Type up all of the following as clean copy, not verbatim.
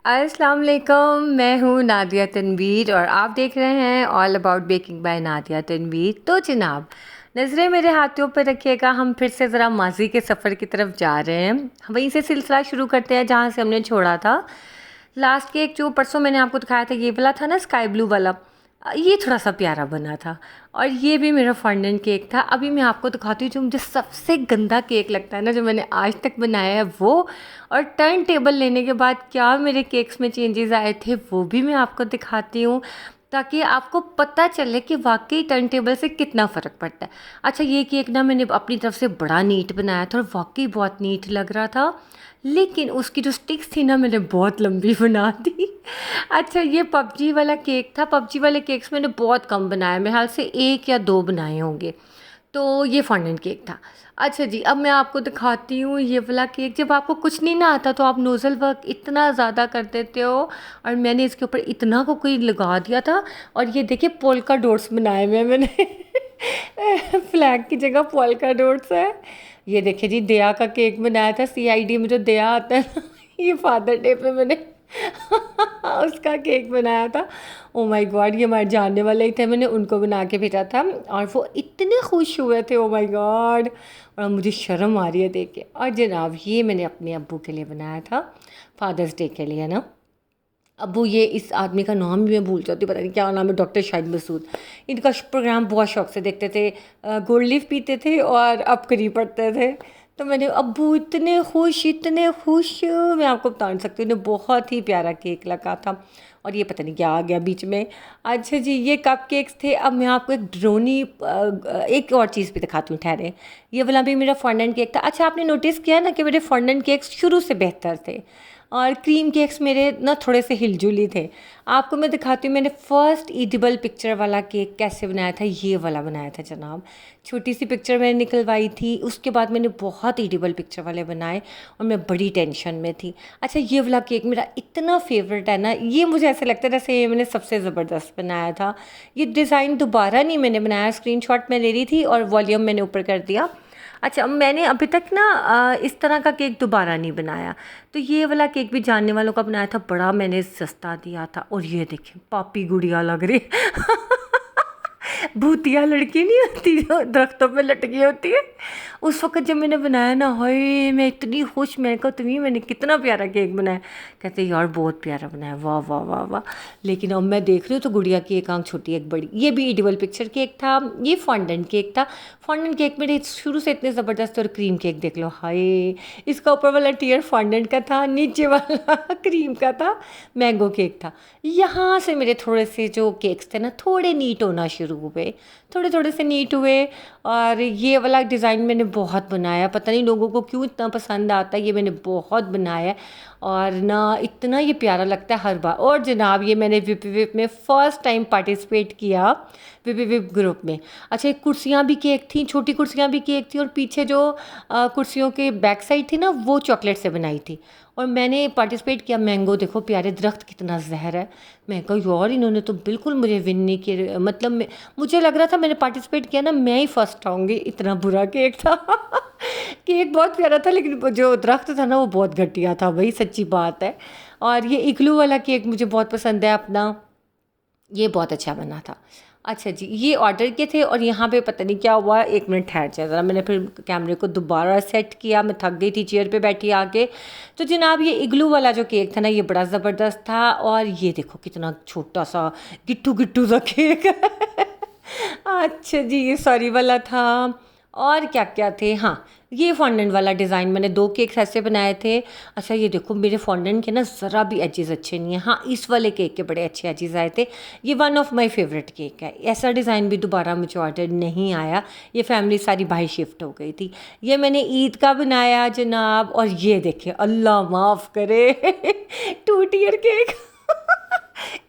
अस्सलाम वालेकुम। मैं हूँ नादिया तनवीर और आप देख रहे हैं all about baking by Nadia Tanvir. तो जनाब, नज़रें मेरे हाथों पर रखिएगा। हम फिर से ज़रा माजी के सफ़र की तरफ जा रहे हैं। वहीं से सिलसिला शुरू करते हैं जहाँ से हमने छोड़ा था। लास्ट केक जो परसों मैंने आपको दिखाया था, ये वाला था ना, स्काई ब्लू वाला। ये थोड़ा सा प्यारा बना था। और ये भी मेरा फॉन्डेंट केक था। अभी मैं आपको दिखाती हूँ जो मुझे सबसे गंदा केक लगता है ना, जो मैंने आज तक बनाया है वो। और टर्न टेबल लेने के बाद क्या मेरे केक्स में चेंजेस आए थे वो भी मैं आपको दिखाती हूँ, ताकि आपको पता चले कि वाकई टर्न टेबल से कितना फ़र्क पड़ता है। अच्छा, ये केक ना मैंने अपनी तरफ से बड़ा नीट बनाया था और वाकई बहुत नीट लग रहा था, लेकिन उसकी जो स्टिक्स थी ना, मैंने बहुत लंबी बना दी। अच्छा, ये पबजी वाला केक था। पबजी वाले केक्स मैंने बहुत कम बनाया, मेरे ख्याल से एक या दो बनाए होंगे। तो ये फॉन्डेंट केक था। अच्छा जी, अब मैं आपको दिखाती हूँ ये वाला केक। जब आपको कुछ नहीं ना आता तो आप नोज़ल वर्क इतना ज़्यादा कर देते हो, और मैंने इसके ऊपर इतना को कोई लगा दिया था। और ये देखिए, पोल्का डॉट्स बनाए हुए हैं मैंने। फ्लैग की जगह पोल्का डॉट्स है। ये देखिए जी, दया का केक बनाया था। CID में जो दया आता है ना, ये फादर डे पे मैंने उसका केक बनाया था। ओ माय गॉड, ये हमारे जानने वाले ही थे, मैंने उनको बना के भेजा था और वो इतने खुश हुए थे। ओ माय गॉड, और मुझे शर्म आ रही है देख के। और जनाब, ये मैंने अपने अब्बू के लिए बनाया था, फादर्स डे के लिए ना। अब्बू, ये इस आदमी का नाम भी मैं भूल जाती हूँ, पता नहीं क्या नाम है, डॉक्टर शाहिद मसूद। इनका प्रोग्राम बहुत शौक से देखते थे। गोल्ड लीफ पीते थे और अब करी पढ़ते थे। तो मैंने, अब्बू इतने खुश, इतने खुश, मैं आपको बता नहीं सकती। उन्हें बहुत ही प्यारा केक लगा था। और ये पता नहीं क्या आ गया बीच में। अच्छा जी, ये कप केक्स थे। अब मैं आपको एक ड्रोनी एक और चीज़ भी दिखाती हूँ, ठहरे। ये वाला भी मेरा फॉन्डेंट केक था। अच्छा, आपने नोटिस किया ना कि मेरे फॉन्डेंट केक्स शुरू से बेहतर थे, और क्रीम केक्स मेरे ना थोड़े से हिलजुली थे। आपको मैं दिखाती हूँ मैंने फ़र्स्ट ईडिबल पिक्चर वाला केक कैसे बनाया था। ये वाला बनाया था जनाब। छोटी सी पिक्चर मैंने निकलवाई थी, उसके बाद मैंने बहुत ईडिबल पिक्चर वाले बनाए, और मैं बड़ी टेंशन में थी। अच्छा, ये वाला केक मेरा इतना फेवरेट है ना, ये मुझे ऐसे लगता है जैसे ये मैंने सबसे ज़बरदस्त बनाया था। ये डिज़ाइन दोबारा नहीं मैंने बनाया, स्क्रीनशॉट मैं ले रही थी और वॉल्यूम मैंने ऊपर कर दिया। अच्छा, मैंने अभी तक ना इस तरह का केक दोबारा नहीं बनाया। तो ये वाला केक भी जानने वालों का बनाया था, बड़ा मैंने सस्ता दिया था। और ये देखिए, पापी गुड़िया लग रही। भूतिया लड़की नहीं होती जो दरख्तों पे लटकी होती है, उस वक्त जब मैंने बनाया ना, हाय मैं इतनी खुश। मैंने कहा, तुम्हें मैंने कितना प्यारा केक बनाया। कहते यार बहुत प्यारा बनाया, वाह वाह वाह वाह। लेकिन अब मैं देख रही हूँ तो गुड़िया की एक आंख छोटी एक बड़ी। ये भी एडिबल पिक्चर केक था, ये फॉन्डेंट केक था। फॉन्डेंट केक मेरे शुरू से इतने ज़बरदस्त। और क्रीम केक देख लो, हाय, इसका ऊपर वाला टीयर फॉन्डेंट का था, नीचे वाला क्रीम का था, मैंगो केक था। यहाँ से मेरे थोड़े से जो केक्स थे ना, थोड़े नीट होना शुरू हुए, थोड़े थोड़े से नीट हुए। और ये वाला डिज़ाइन मैंने बहुत बनाया, पता नहीं लोगों को क्यों इतना पसंद आता है। ये मैंने बहुत बनाया है, और ना इतना ये प्यारा लगता है हर बार। और जनाब, ये मैंने विप विप में फ़र्स्ट टाइम पार्टिसिपेट किया, विप विप ग्रुप में। अच्छा, एक कुर्सियाँ भी केक थी, छोटी कुर्सियाँ भी केक थी, और पीछे जो कुर्सियों के बैक साइड थी ना, वो चॉकलेट से बनाई थी। और मैंने पार्टिसिपेट किया। मैंगो देखो, प्यारे दरख्त कितना जहर है। मैं कहा यार, इन्होंने तो बिल्कुल मुझे विन नहीं किया। मतलब मुझे लग रहा था मैंने पार्टिसिपेट किया ना, मैं ही फर्स्ट आऊँगी, इतना बुरा केक था। केक बहुत प्यारा था, लेकिन जो दरख्त था ना, वो बहुत घटिया था भाई, सच्ची बात है। और ये इग्लू वाला केक मुझे बहुत पसंद है अपना, ये बहुत अच्छा बना था। अच्छा जी, ये ऑर्डर के थे। और यहाँ पे पता नहीं क्या हुआ, एक मिनट ठहर जाए ज़रा, मैंने फिर कैमरे को दोबारा सेट किया। मैं थक गई थी चेयर पे बैठी आके। तो जनाब, ये इग्लू वाला जो केक था ना, ये बड़ा ज़बरदस्त था। और ये देखो कितना छोटा सा गिट्टू गिट्टू सा केक। अच्छा जी, ये सॉरी वाला था। और क्या क्या थे, हाँ, ये फॉन्डेंट वाला डिज़ाइन मैंने दो केक्स ऐसे बनाए थे। अच्छा, ये देखो मेरे फॉन्डेंट के ना ज़रा भी एजेस अच्छे नहीं हैं। हाँ, इस वाले केक के बड़े अच्छे एजेस आए थे। ये one of my favourite cake है। ऐसा डिज़ाइन भी दोबारा मुझे ऑर्डर नहीं आया। ये फैमिली सारी बाहर शिफ्ट हो गई थी। ये मैंने ईद का बनाया जनाब। और ये देखिए, अल्लाह माफ़ करे, 2 टीयर केक।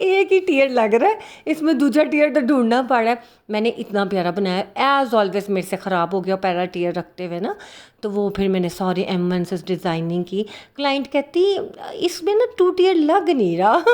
एक ही टीयर लग रहा है, इसमें दूसरा टीयर तो ढूंढना पड़ रहा है। मैंने इतना प्यारा बनाया, एज ऑलवेज मेरे से ख़राब हो गया पहला टीयर रखते हुए ना। तो वो फिर मैंने सारे M1 से डिज़ाइनिंग की। क्लाइंट कहती, इसमें ना 2 टीयर लग नहीं रहा।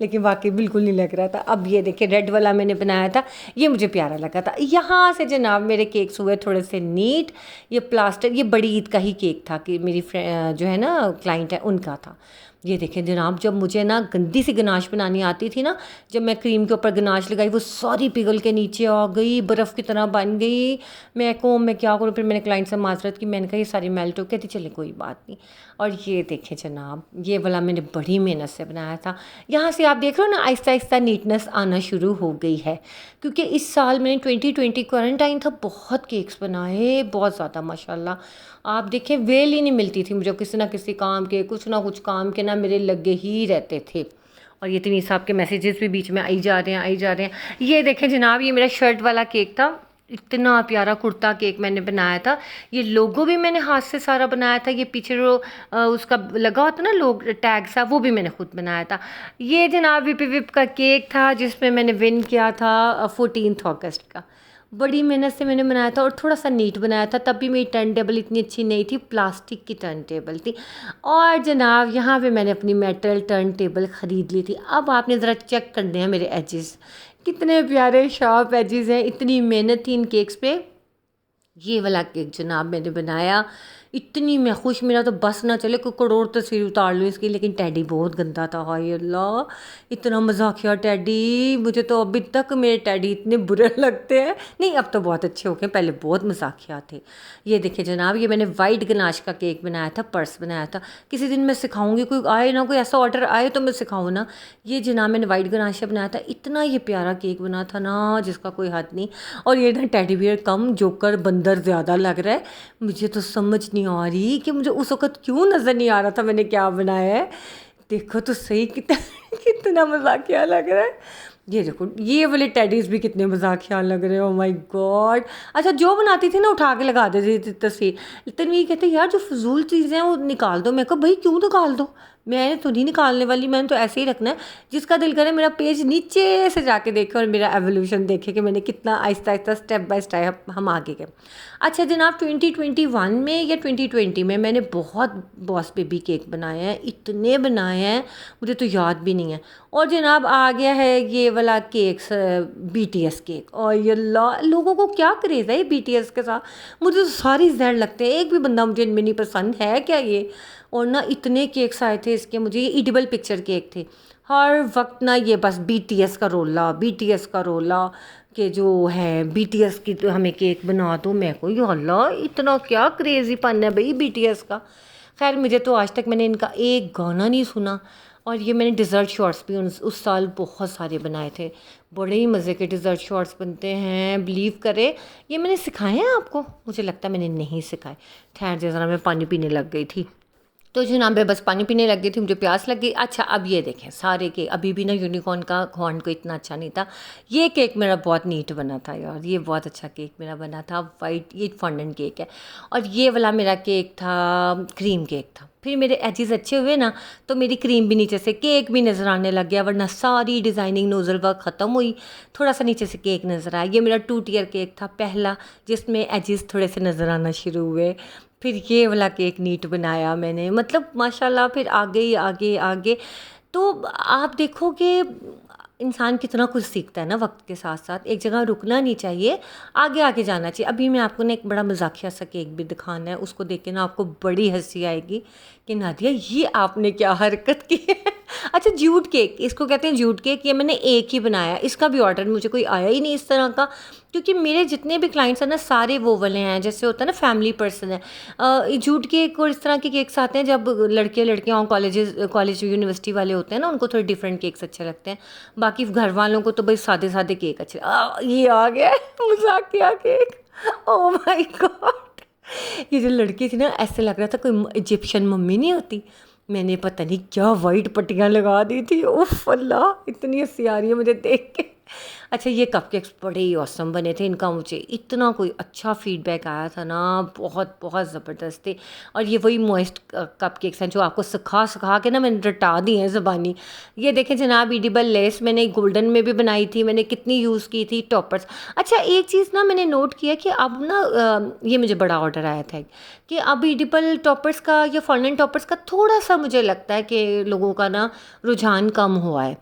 लेकिन वाकई बिल्कुल नहीं लग रहा था। अब ये देखिए रेड वाला मैंने बनाया था, ये मुझे प्यारा लगा था। यहाँ से जनाब मेरे केक्स हुए थोड़े से नीट। ये प्लास्टर, ये बड़ी ईद का ही केक था कि मेरी फ्रेंड जो है ना क्लाइंट है उनका था। ये देखें जनाब, जब मुझे ना गंदी सी गनाश बनानी आती थी ना, जब मैं क्रीम के ऊपर गनाश लगाई वो सारी पिघल के नीचे आ गई, बर्फ़ की तरह बन गई। मैं क्या करूँ, फिर मैंने क्लाइंट से माजरत की, मैंने कहा ये सारी मेल्ट हो, कहती चले कोई बात नहीं। और ये देखें जनाब, ये वाला मैंने बड़ी मेहनत से बनाया था। यहाँ से आप देख रहे हो ना आहिस्ता आहिस्ता नीटनेस आना शुरू हो गई है, क्योंकि इस साल मैंने 2020 क्वारंटाइन था, बहुत केक्स बनाए, बहुत ज़्यादा माशाल्लाह। आप देखें वेल ही नहीं मिलती थी मुझे, किसी ना किसी काम के, कुछ ना कुछ काम के ना मेरे लगे ही रहते थे। और ये इतनी साहब के मैसेजेस भी बीच में आई जा रहे हैं। ये देखें जनाब, ये मेरा शर्ट वाला केक था, इतना प्यारा कुर्ता केक मैंने बनाया था। ये लोगो भी मैंने हाथ से सारा बनाया था। ये पीछे जो उसका लगा होता ना लोग टैग सा, वो भी मैंने खुद बनाया था। ये जनाब विपी विप का केक था जिसमें मैंने विन किया था 14 अगस्त का। बड़ी मेहनत से मैंने बनाया था और थोड़ा सा नीट बनाया था। तब भी मेरी टर्न टेबल इतनी अच्छी नहीं थी, प्लास्टिक की टर्न टेबल थी। और जनाब यहाँ पे मैंने अपनी मेटल टर्न टेबल ख़रीद ली थी। अब आपने ज़रा चेक करने हैं मेरे एजेस, कितने प्यारे शार्प एजेस हैं। इतनी मेहनत थी इन केक्स पे। ये वाला केक जनाब मैंने बनाया, इतनी मैं खुश, मेरा तो बस ना चले कोई करोड़ तस्वीर उतार लूँ इसकी। लेकिन टैडी बहुत गंदा था, हाय अल्लाह, इतना मजाकिया टैडी। मुझे तो अभी तक मेरे टैडी इतने बुरे लगते हैं। नहीं अब तो बहुत अच्छे हो गए, पहले बहुत मजाकिया थे। ये देखिए जनाब, ये मैंने वाइट गनाश का केक बनाया था, पर्स बनाया था। किसी दिन मैं सिखाऊंगी, कोई आए ना, कोई ऐसा ऑर्डर आए तो मैं सिखाऊँ ना। ये जनाब मैंने वाइट गनाश का बनाया था, इतना ये प्यारा केक बना था ना जिसका कोई हद नहीं। और ये ना टैडी बियर कम जोकर बंदर ज़्यादा लग रहा है। मुझे तो समझ नहीं आ रही कि मुझे उस वक़्त क्यों नज़र नहीं आ रहा था मैंने क्या बनाया है। देखो तो सही कितना कितना मज़ाकिया लग रहा है। ये देखो ये वाले टेडीज़ भी कितने मज़ाकिया लग रहे हैं, ओह माय गॉड। अच्छा जो बनाती थी ना उठा के लगा देती थी तस्वीर, लेकिन ये कहते यार जो फजूल चीज़ें हैं वो निकाल दो। मैं कहा भाई क्यों निकाल दो, मैंने तो नहीं निकालने वाली, मैंने तो ऐसे ही रखना है। जिसका दिल करे मेरा पेज नीचे से जाके देखे और मेरा एवोल्यूशन देखे कि मैंने कितना Aahista Aahista step by step हम आगे गए। अच्छा जनाब 2021 में या 2020 में मैंने बहुत बॉस बेबी केक बनाए हैं, इतने बनाए हैं मुझे तो याद भी नहीं है। और जनाब आ गया है ये वाला केक्स, BTS केक। और ये लोगों को क्या क्रेज़ है ये BTS के साथ, मुझे तो सारी जहर लगते हैं, एक भी बंदा मुझे इनमें नहीं पसंद है क्या ये। और ना इतने केक्स आए थे इसके, मुझे ये ईडिबल पिक्चर केक थे। हर वक्त ना ये बस BTS का रोला, BTS का रोला, कि जो है BTS की तो हमें केक बना दो। मैं को अल्लाह इतना क्या क्रेज़ीपन है भाई BTS का। खैर मुझे तो आज तक मैंने इनका एक गाना नहीं सुना। और ये मैंने डिज़र्ट शॉर्ट्स भी उस साल बहुत सारे बनाए थे, बड़े ही मज़े के डिज़र्ट शॉर्ट्स बनते हैं, बिलीव करें। ये मैंने सिखाए हैं आपको, मुझे लगता है मैंने नहीं सिखाए। खैर जैसा मैं पानी पीने लग गई थी तो जनाब मैं बस पानी पीने लग गई थी, मुझे प्यास लग गई। अच्छा अब ये देखें सारे केक, अभी भी ना यूनिकॉर्न का हॉर्न को इतना अच्छा नहीं था। ये केक मेरा बहुत नीट बना था यार, ये बहुत अच्छा केक मेरा बना था, वाइट ये फॉन्डेंट केक है। और ये वाला मेरा केक था क्रीम केक था। फिर मेरे एजेस अच्छे हुए ना तो मेरी क्रीम भी नीचे से केक भी नज़र आने लग गया, वरना सारी डिज़ाइनिंग नोज़ल वर्क ख़त्म हुई, थोड़ा सा नीचे से केक नज़र आया। ये मेरा 2 टियर केक था पहला, जिसमें एजेस थोड़े से नज़र आना शुरू हुए। फिर ये वाला केक नीट बनाया मैंने, मतलब माशाल्लाह। फिर आगे ही आगे आगे तो आप देखोगे इंसान कितना कुछ सीखता है ना वक्त के साथ साथ, एक जगह रुकना नहीं चाहिए, आगे आगे जाना चाहिए। अभी मैं आपको ना एक बड़ा मजाकिया सा केक भी दिखाना है, उसको देख के ना आपको बड़ी हंसी आएगी कि नादिया ये आपने क्या हरकत की है। अच्छा जूट केक, इसको कहते हैं जूट केक। ये मैंने एक ही बनाया, इसका भी ऑर्डर मुझे कोई आया ही नहीं इस तरह का, क्योंकि मेरे जितने भी क्लाइंट्स हैं ना सारे वो वाले हैं जैसे होता है ना फैमिली पर्सन है। जूट केक और इस तरह के केक्स आते हैं जब लड़के लड़कियाँ कॉलेज यूनिवर्सिटी वाले होते हैं ना, उनको थोड़े डिफरेंट केक्स अच्छे लगते हैं। बाकी घर वालों को तो भाई सादे सादे केक अच्छे। ये आ गया मजाकिया केक, ओह माय गॉड। ये जो लड़की थी ना ऐसे लग रहा था कोई इजिप्शियन मम्मी नहीं होती, मैंने पता नहीं क्या वाइट पट्टियाँ लगा दी थी। उफ अल्लाह इतनी हंसी आ रही है मुझे देख के। अच्छा ये कपकेक्स बड़े ही औसम बने थे, इनका मुझे इतना कोई अच्छा फीडबैक आया था ना, बहुत बहुत ज़बरदस्त थे। और ये वही मॉइस्ट कपकेक्स हैं जो आपको सिखा के ना मैंने रटा दी हैं ज़बानी। ये देखें जनाब एडिबल लेस मैंने गोल्डन में भी बनाई थी, मैंने कितनी यूज़ की थी टॉपर्स। अच्छा एक चीज़ ना मैंने नोट किया कि अब ना ये मुझे बड़ा ऑर्डर आया था कि अब एडिबल टॉपर्स का या फॉन्डेंट टॉपर्स का थोड़ा सा मुझे लगता है कि लोगों का ना रुझान कम हुआ है।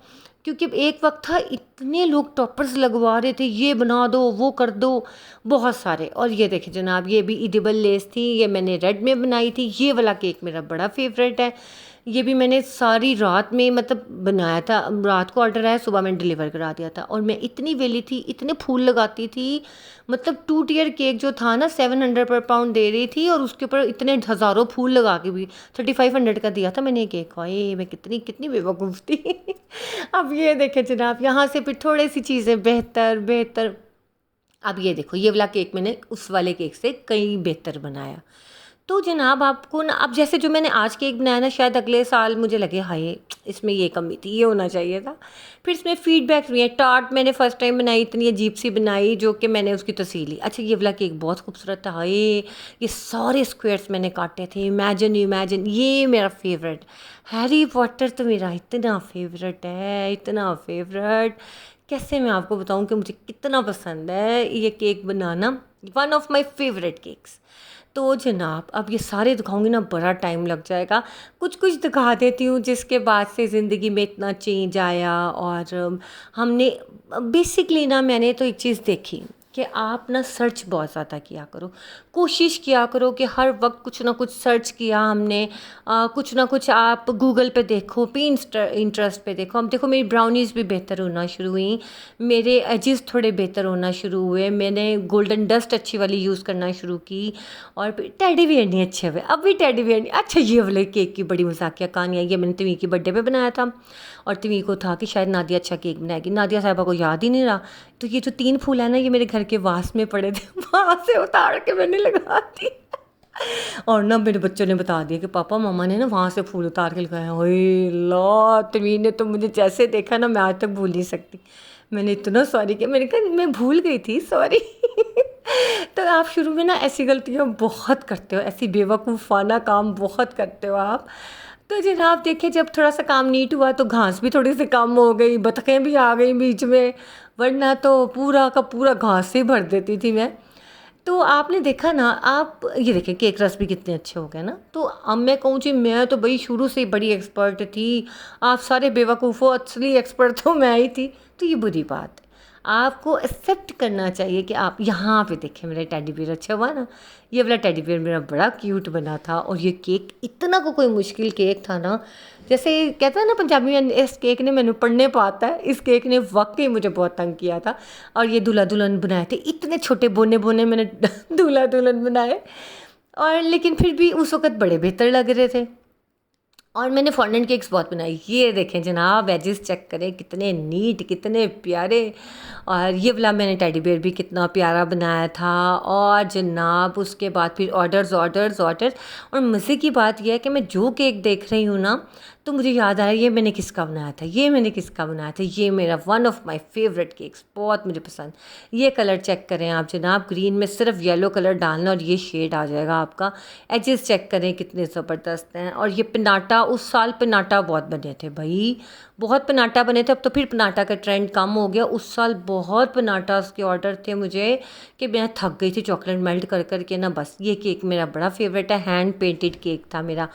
क्योंकि एक वक्त था इतने लोग टॉपर्स लगवा रहे थे, ये बना दो वो कर दो, बहुत सारे। और ये देखिए जनाब, ये भी इडिबल लेस थी, ये मैंने रेड में बनाई थी। ये वाला केक मेरा बड़ा फेवरेट है। ये भी मैंने सारी रात में मतलब बनाया था, रात को ऑर्डर आया, सुबह मैंने डिलीवर करा दिया था। और मैं इतनी वेली थी, इतने फूल लगाती थी, मतलब 2 टियर केक जो था ना 700 पर पाउंड दे रही थी, और उसके ऊपर इतने हज़ारों फूल लगा के भी 3500 का दिया था मैंने केक। ये मैं कितनी कितनी बेवकूफ़ थी। अब ये देखें जनाब, यहाँ से फिर थोड़ी सी चीज़ें बेहतर बेहतर। अब ये देखो, ये वाला केक मैंने उस वाले केक से कहीं बेहतर बनाया। तो जनाब आपको ना, अब जैसे जो मैंने आज केक बनाया ना, शायद अगले साल मुझे लगे हाय इसमें ये कमी थी, ये होना चाहिए था। फिर इसमें फीडबैक हुए हैं। टार्ट मैंने फर्स्ट टाइम बनाई, इतनी अजीब सी बनाई जो कि मैंने उसकी तस्वीर ली। अच्छा, ये वाला केक बहुत खूबसूरत था। हाय, ये सारे स्क्वायर्स मैंने काटे थे। इमेजिन इमेजिन, ये मेरा फेवरेट। हैरी पॉटर तो मेरा इतना फेवरेट है, इतना फेवरेट, कैसे मैं आपको बताऊं कि मुझे कितना पसंद है ये cake banana. One of my favourite cakes. तो जनाब अब ये सारे दिखाऊंगी ना, बड़ा टाइम लग जाएगा। कुछ कुछ दिखा देती हूँ जिसके बाद से ज़िंदगी में इतना चेंज आया। और हमने बेसिकली ना, मैंने तो एक चीज़ देखी कि आप ना सर्च बहुत ज़्यादा किया करो, कोशिश किया करो कि हर वक्त कुछ ना कुछ सर्च किया हमने, कुछ ना कुछ आप गूगल पे देखो, इंटरेस्ट पे देखो। अब देखो मेरी ब्राउनीज़ भी बेहतर होना शुरू हुई, मेरे एजेस थोड़े बेहतर होना शुरू हुए, मैंने गोल्डन डस्ट अच्छी वाली यूज़ करना शुरू की। और फिर टेडी बियर नहीं अच्छे हुए, अब भी टेडी बियर नहीं। अच्छा, ये वाले केक की बड़ी मजाकिया कहानी है। ये मैंने तवी की बर्थडे पे बनाया था, और तवी को था कि शायद नादिया अच्छा केक बनाएगी, नादिया साहिबा को याद ही नहीं रहा। तो ये जो 3 फूल है ना, ये मेरे घर के वास में पड़े थे, वहाँ से उतार के मैंने लगा दी। और ना मेरे बच्चों ने बता दिया कि पापा मम्मा ने ना वहाँ से फूल उतार के लगाया। ओए ला, तवी ने तो मुझे जैसे देखा ना, मैं आज तक भूल नहीं सकती। मैंने इतना सॉरी किया, मैंने कहा मैं भूल गई थी, सॉरी। तो आप शुरू में ना ऐसी गलतियाँ बहुत करते हो, ऐसी बेवकूफ़ाना काम बहुत करते हो आप। तो जनाब देखिए, जब थोड़ा सा काम नीट हुआ तो घास भी थोड़ी सी कम हो गई, बतखें भी आ गई बीच में, वरना तो पूरा का पूरा घास से ही भर देती थी मैं। तो आपने देखा ना, आप ये देखें केक रस भी कितने अच्छे हो गए ना। तो अब मैं कहूँ जी, मैं तो भाई शुरू से ही बड़ी एक्सपर्ट थी, आप सारे बेवकूफ़ हो, असली एक्सपर्ट तो मैं ही थी। तो ये बुरी बात है, आपको एक्सेप्ट करना चाहिए कि आप यहाँ पे देखें मेरा टेडी बियर अच्छा हुआ ना। ये वाला टेडी बियर मेरा बड़ा क्यूट बना था। और ये केक इतना को कोई मुश्किल केक था ना, जैसे कहता है ना पंजाबी में, इस केक ने मैंने पढ़ने पाता है, इस केक ने वाकई मुझे बहुत तंग किया था। और ये दूल्हा दुल्हन बनाए थे, इतने छोटे बोने बोने मैंने दूल्हा दुल्हन बनाए, और लेकिन फिर भी उस वक़्त बड़े बेहतर लग रहे थे। और मैंने फॉन्डेंट केक्स बहुत बनाई। ये देखें जनाब, एजेस चेक करें कितने नीट, कितने प्यारे। और ये वाला मैंने टेडी बियर भी कितना प्यारा बनाया था। और जनाब उसके बाद फिर ऑर्डर्स ऑर्डर्स ऑर्डर्स। और मज़े की बात यह है कि मैं जो केक देख रही हूँ ना, तो मुझे याद आया ये मैंने किसका बनाया था, ये मैंने किसका बनाया था। ये मेरा one of my favourite cakes, बहुत मुझे पसंद। ये कलर चेक करें आप जनाब, ग्रीन में सिर्फ येलो कलर डालना और ये शेड आ जाएगा आपका। एजेस चेक करें कितने ज़बरदस्त हैं। और ये पनाटा, उस साल पनाटा बहुत बने थे भाई, बहुत पनाटा बने थे। अब तो फिर पनाटा का ट्रेंड कम हो गया, उस साल बहुत पनाटास के ऑर्डर थे मुझे कि मैं थक गई थी चॉकलेट मेल्ट कर कर के ना। बस ये केक मेरा बड़ा फेवरेट है, हैंड पेंटेड केक था मेरा।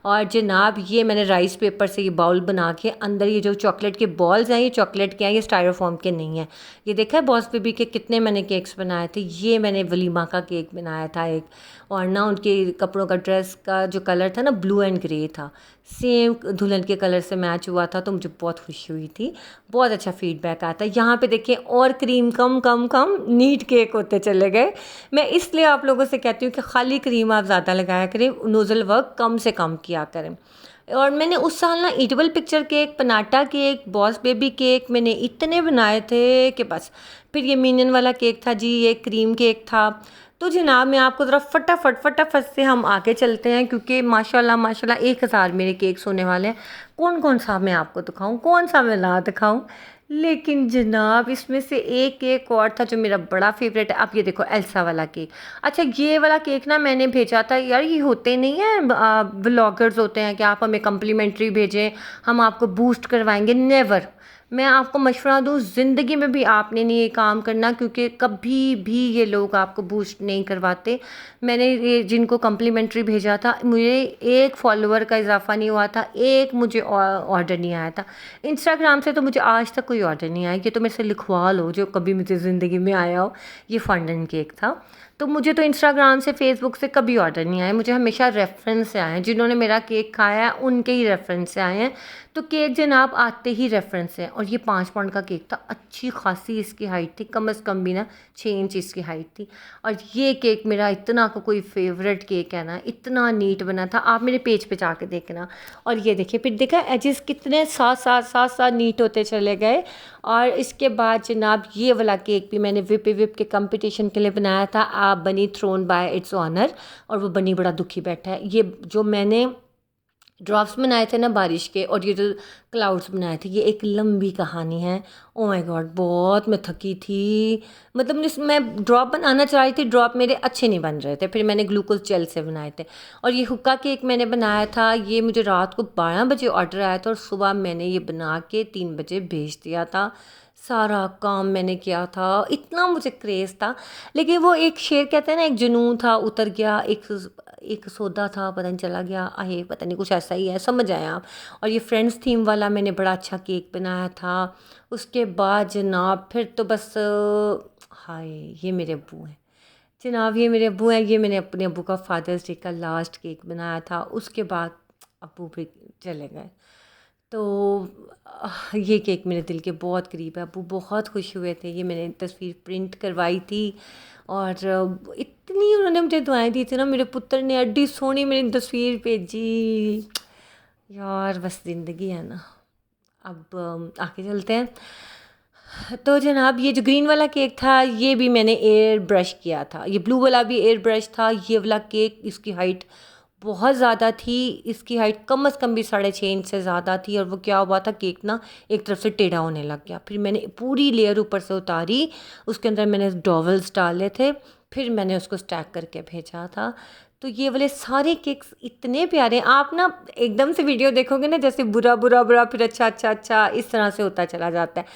और जनाब ये मैंने राइस पेपर से ये बाउल बना के, अंदर ये जो चॉकलेट के बॉल्स हैं, ये चॉकलेट के हैं, ये स्टायरोफॉर्म के नहीं है। ये देखा है बॉस बेबी के कितने मैंने केक्स बनाए थे। ये मैंने वलीमा का केक बनाया था एक, और ना उनके कपड़ों का, ड्रेस का जो कलर था ना, ब्लू एंड ग्रे था, सेम दुल्हन के कलर से मैच हुआ था। तो मुझे बहुत खुशी हुई थी, बहुत अच्छा फीडबैक आता है। यहाँ पे देखिए, और क्रीम कम कम कम, नीट केक होते चले गए। मैं इसलिए आप लोगों से कहती हूँ कि खाली क्रीम आप ज़्यादा लगाया करें, नोज़ल वर्क कम से कम किया करें। और मैंने उस साल ना edible picture cake, pinata cake, boss baby cake मैंने इतने बनाए थे कि बस। फिर ये मिनियन वाला केक था जी, ये क्रीम केक था। तो जनाब मैं आपको ज़रा फटाफट से हम आगे चलते हैं, क्योंकि माशाल्लाह माशाल्लाह 1000 मेरे केक्स होने वाले हैं। कौन कौन सा मैं आपको दिखाऊं, कौन सा मैं ना दिखाऊं। लेकिन जनाब इसमें से एक केक और था जो मेरा बड़ा फेवरेट है। आप ये देखो, एल्सा वाला केक। अच्छा, ये वाला केक ना मैंने भेजा था यार, ये होते नहीं हैं व्लॉगर्स होते हैं कि आप हमें कम्प्लीमेंट्री भेजें, हम आपको बूस्ट करवाएंगे, नेवर। मैं आपको मशवरा दूँ, ज़िंदगी में भी आपने नहीं ये काम करना, क्योंकि कभी भी ये लोग आपको बूस्ट नहीं करवाते। मैंने ये जिनको कम्प्लीमेंट्री भेजा था, मुझे एक फॉलोअर का इजाफा नहीं हुआ था, एक मुझे ऑर्डर नहीं आया था। इंस्टाग्राम से तो मुझे आज तक कोई ऑर्डर नहीं आया। ये तो मेरे से लिखवा लो जो कभी मुझे ज़िंदगी में आया हो। ये फॉन्डन केक था। तो मुझे तो इंस्टाग्राम से, फेसबुक से कभी ऑर्डर नहीं आया, मुझे हमेशा रेफरेंस से आए हैं। जिन्होंने मेरा केक खाया है उनके ही रेफरेंस से आए हैं। तो केक जनाब आते ही रेफरेंस है। और ये 5 पाउंड का केक था, अच्छी खासी इसकी हाइट थी, कम अज़ कम भी ना 6 इंच इसकी हाइट थी। और ये केक मेरा इतना का कोई फेवरेट केक है ना, इतना नीट बना था, आप मेरे पेज पे जाके देखना। और ये देखिए, फिर देखा एजेस कितने साथ नीट होते चले गए। और इसके बाद जनाब ये वाला केक भी मैंने विपी विप के कंपटीशन के लिए बनाया था। आप बनी थ्रोन बाय इट्स ऑनर, और वो बनी बड़ा दुखी बैठा है। ये जो मैंने ड्रॉप्स बनाए थे ना बारिश के, और ये जो क्लाउड्स बनाए थे, ये एक लंबी कहानी है। ओ माय गॉड, बहुत मैं थकी थी। मतलब मैं ड्रॉप बनाना चाह रही थी, ड्रॉप मेरे अच्छे नहीं बन रहे थे, फिर मैंने ग्लूकोज जेल से बनाए थे। और ये हुक्का केक मैंने बनाया था, ये मुझे रात को 12 बजे ऑर्डर आया था और सुबह मैंने ये बना के 3 बजे भेज दिया था। सारा काम मैंने किया था, इतना मुझे क्रेज़ था। लेकिन वो एक शेर कहते हैं ना, एक जुनून था उतर गया, एक सौदा था पता नहीं चला गया, आहे पता नहीं, कुछ ऐसा ही है, समझ आए आप। और ये फ्रेंड्स थीम वाला मैंने बड़ा अच्छा केक बनाया था। उसके बाद जनाब फिर तो बस हाय, ये मेरे अब्बू हैं जनाब, ये मेरे अब्बू हैं। ये मैंने अपने अब्बू का फादर्स डे का लास्ट केक बनाया था। उसके बाद अब्बू भी चले गए। तो ये केक मेरे दिल के बहुत करीब है। अब्बू बहुत खुश हुए थे। ये मैंने तस्वीर प्रिंट करवाई थी, और इतनी उन्होंने मुझे दुआएं दी थी ना। मेरे पुत्र ने एड्डी सोहनी मेरी तस्वीर भेजी। यार बस ज़िंदगी है ना। अब आगे चलते हैं। तो जनाब ये जो ग्रीन वाला केक था, ये भी मैंने एयर ब्रश किया था। ये ब्लू वाला भी एयर ब्रश था। ये वाला केक, इसकी हाइट बहुत ज़्यादा थी। इसकी हाइट कम से कम भी 6.5 इंच से ज़्यादा थी। और वो क्या हुआ था, केक ना एक तरफ से टेढ़ा होने लग गया। फिर मैंने पूरी लेयर ऊपर से उतारी, उसके अंदर मैंने डॉवल्स डाले थे, फिर मैंने उसको स्टैक करके भेजा था। तो ये वाले सारे केक्स इतने प्यारे हैं। आप ना एकदम से वीडियो देखोगे ना, जैसे बुरा बुरा बुरा, फिर अच्छा अच्छा अच्छा, इस तरह से होता चला जाता है।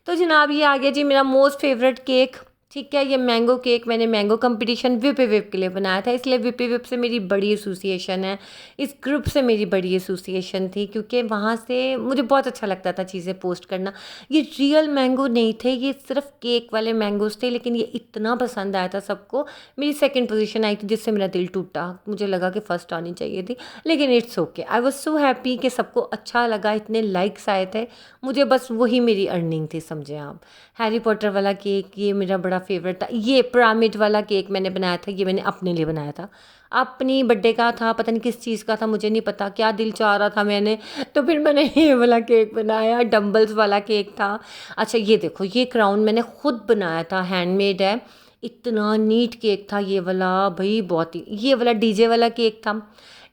तो जनाब ये आ गया जी मेरा मोस्ट फेवरेट केक। ठीक है, ये मैंगो केक मैंने मैंगो कंपटीशन विपी विप के लिए बनाया था, इसलिए विपी विप से मेरी बड़ी एसोसिएशन है। इस ग्रुप से मेरी बड़ी एसोसिएशन थी, क्योंकि वहाँ से मुझे बहुत अच्छा लगता था चीज़ें पोस्ट करना। ये रियल मैंगो नहीं थे, ये सिर्फ केक वाले मैंगोज थे, लेकिन ये इतना पसंद आया था सबको। मेरी सेकंड पोजीशन आई थी, जिससे मेरा दिल टूटा। मुझे लगा कि फर्स्ट आनी चाहिए थी, लेकिन it's okay. I was so happy कि सबको अच्छा लगा, इतने लाइक्स आए थे। मुझे बस वही मेरी अर्निंग थी, समझे आप। हैरी पॉटर वाला केक ये मेरा बड़ा फेवरेट था। ये पिरामिड वाला केक मैंने बनाया था, ये मैंने अपने लिए बनाया था। अपनी बर्थडे का था, पता नहीं किस चीज़ का था, मुझे नहीं पता, क्या दिल चाह रहा था मैंने, तो फिर मैंने ये वाला केक बनाया। डम्बल्स वाला केक था। अच्छा ये देखो, ये क्राउन मैंने खुद बनाया था, हैंडमेड है। इतना नीट केक था ये वाला भाई, बहुत ही। ये वाला डीजे वाला केक था।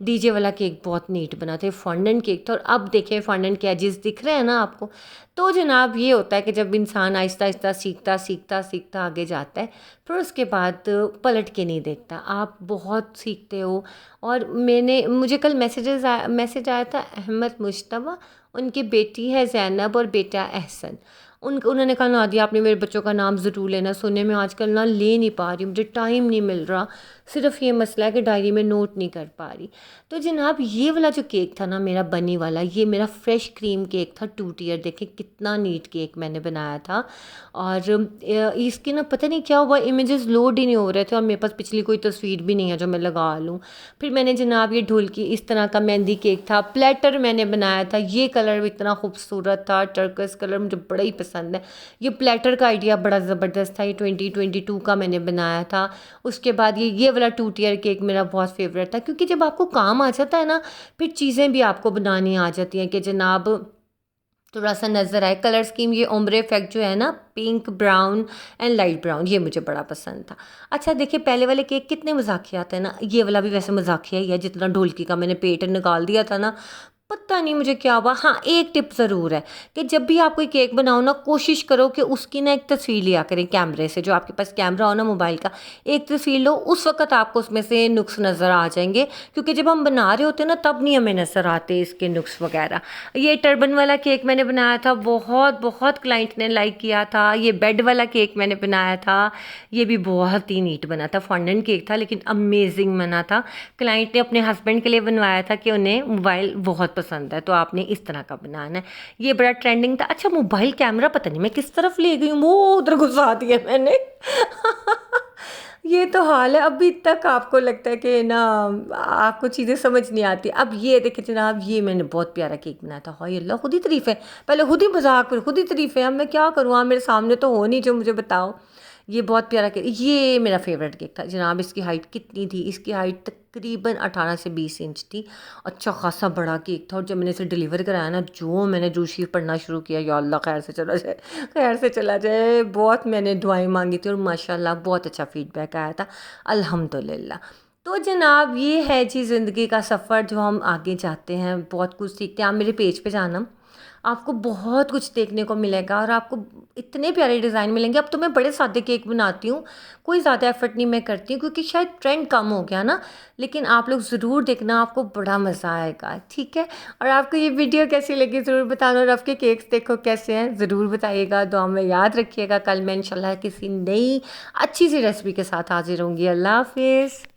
डीजे वाला केक बहुत नीट बना था, फॉन्डेंट केक था। और अब देखें फॉन्डेंट के एजेस दिख रहे हैं ना आपको। तो जनाब ये होता है कि जब इंसान आहिस्ता आहिस्ता सीखता सीखता सीखता आगे जाता है, फिर उसके बाद पलट के नहीं देखता। आप बहुत सीखते हो। और मुझे कल मैसेज आया था, अहमद मुश्तबा, उनकी बेटी है ज़ैनब और बेटा एहसन। उन्होंने कहा नादिया आपने मेरे बच्चों का नाम ज़रूर लेना, सुनने में आजकल ना ले नहीं पा रही, मुझे टाइम नहीं मिल रहा, सिर्फ ये मसला है कि डायरी में नोट नहीं कर पा रही। तो जनाब ये वाला जो केक था ना मेरा बनी वाला, ये मेरा फ्रेश क्रीम केक था, 2 टियर। देखें कितना नीट केक मैंने बनाया था। और इसके ना पता नहीं क्या हुआ, इमेजेस लोड ही नहीं हो रहे थे, और मेरे पास पिछली कोई तस्वीर भी नहीं है जो मैं लगा लूँ। फिर मैंने जनाब ये ढोलकी इस तरह का मेहंदी केक था, प्लेटर मैंने बनाया था। ये कलर भी इतना खूबसूरत था, टर्कस कलर, मुझे बड़ा ही पसंद है। ये प्लेटर का आइडिया बड़ा ज़बरदस्त था, ये 2022 का मैंने बनाया था। उसके बाद ये वाला 2 टियर केक मेरा बहुत फेवरेट था, क्योंकि जब आपको काम आ जाता है ना, फिर चीज़ें भी आपको बनानी आ जाती हैं कि जनाब थोड़ा सा नज़र आए। कलर स्कीम ये ओम्ब्रे इफेक्ट जो है ना, pink brown and light brown, ये मुझे बड़ा पसंद था। अच्छा देखिए पहले वाले केक कितने मजाकिया आते हैं ना, ये वाला भी वैसे मजाकिया ही है। जितना ढोलकी का मैंने पेट निकाल दिया था ना, पता नहीं मुझे क्या हुआ। हाँ, एक टिप ज़रूर है कि जब भी आप कोई केक बनाओ ना, कोशिश करो कि उसकी ना एक तस्वीर लिया करें कैमरे से, जो आपके पास कैमरा हो ना मोबाइल का, एक तस्वीर लो, उस वक़्त आपको उसमें से नुक्स नज़र आ जाएँगे, क्योंकि जब हम बना रहे होते हैं ना तब नहीं हमें नज़र आते इसके नुक्स वग़ैरह। ये टर्बन वाला केक मैंने बनाया था, बहुत बहुत क्लाइंट ने लाइक किया था। ये बेड वाला केक मैंने बनाया था, ये भी बहुत ही नीट बना था। फॉन्डेंट केक था लेकिन अमेज़िंग बना था। क्लाइंट ने अपने हस्बैंड के लिए बनवाया था कि उन्हें मोबाइल बहुत पसंद है, तो आपने इस तरह का बनाना है। ये बड़ा ट्रेंडिंग था। अच्छा, मोबाइल कैमरा पता नहीं मैं किस तरफ ले गई हूँ, वो उधर घुसा दिया मैंने। ये तो हाल है। अभी तक आपको लगता है कि ना आपको चीज़ें समझ नहीं आती। अब ये देखिए जनाब, ये मैंने बहुत प्यारा केक बनाया था। हाय अल्लाह, खुद ही तारीफ़ है। पहले खुद ही मज़ाक, फिर खुद ही तारीफ़ है। अब मैं क्या करूँ, आप मेरे सामने तो हो नहीं जो मुझे बताओ। ये बहुत प्यारा केक, ये मेरा फेवरेट केक था जनाब। इसकी हाइट कितनी थी? इसकी हाइट तकरीबन 18 से 20 इंच थी। अच्छा खासा बड़ा केक था। और जब मैंने इसे डिलीवर कराया ना, जो मैंने दुरूद शरीफ पढ़ना शुरू किया, या अल्लाह खैर से चला जाए, खैर से चला जाए, बहुत मैंने दुआएं मांगी थी और माशाल्लाह बहुत अच्छा फीडबैक आया था, अल्हम्दुलिल्लाह। तो जनाब ये है जी ज़िंदगी का सफ़र, जो हम आगे जाते हैं बहुत कुछ सीखते हैं। आप मेरे पेज पे जाना, आपको बहुत कुछ देखने को मिलेगा और आपको इतने प्यारे डिज़ाइन मिलेंगे। अब तो मैं बड़े सादे केक बनाती हूँ, कोई ज़्यादा एफर्ट नहीं मैं करती हूँ, क्योंकि शायद ट्रेंड कम हो गया ना। लेकिन आप लोग ज़रूर देखना, आपको बड़ा मज़ा आएगा, ठीक है। और आपको ये वीडियो कैसी लगी ज़रूर बताना, और आपके केक्स देखो कैसे हैं ज़रूर बताइएगा। दुआ में याद रखिएगा। कल मैं इंशाल्लाह किसी नई अच्छी सी रेसिपी के साथ हाजिर होंगी। अल्लाह हाफिज़।